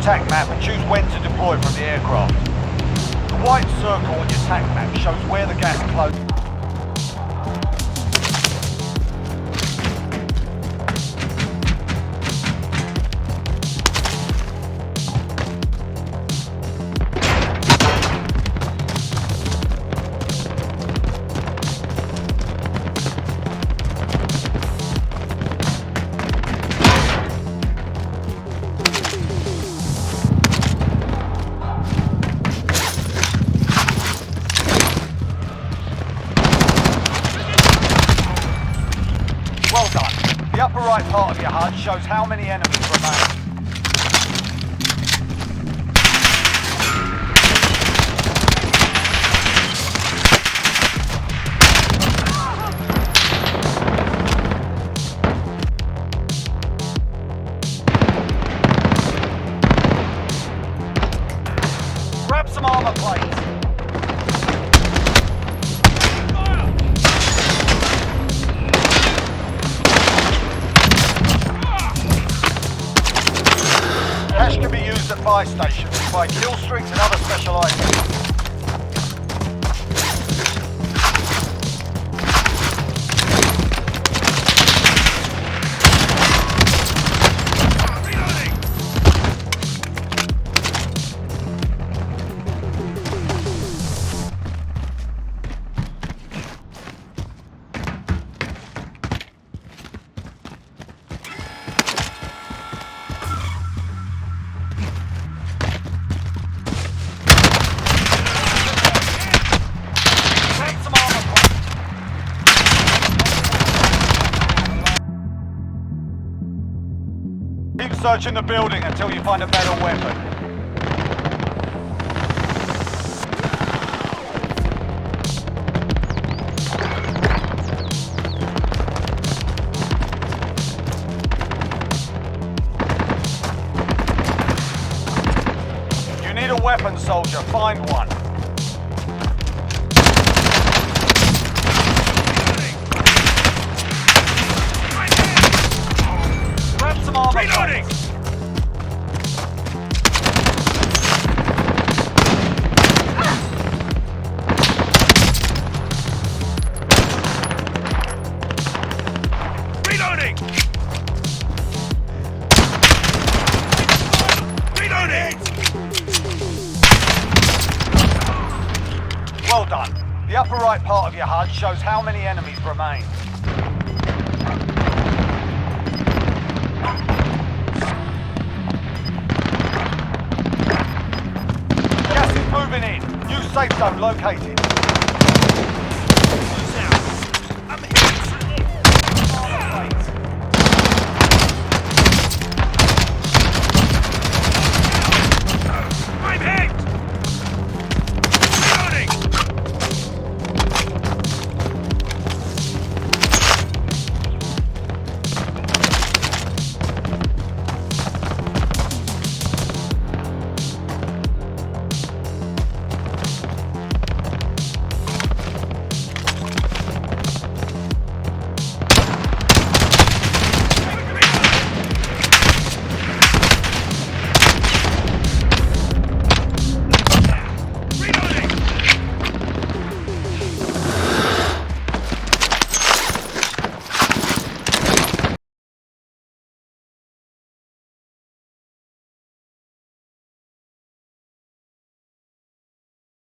tac map and choose when to deploy from the aircraft. The white circle on your tac map shows where the gas flows. Well done. The upper right part of your HUD shows how many enemies remain. Grab some armor plates. Cash can be used at buy stations to buy kill streaks and other special items. Keep searching the building until you find a better weapon. You need a weapon, soldier. Find one. Grab some armor. Reloading! Reloading! Reloading! Well done. The upper right part of your HUD shows how many enemies remain. Gas is moving in. New safe zone located.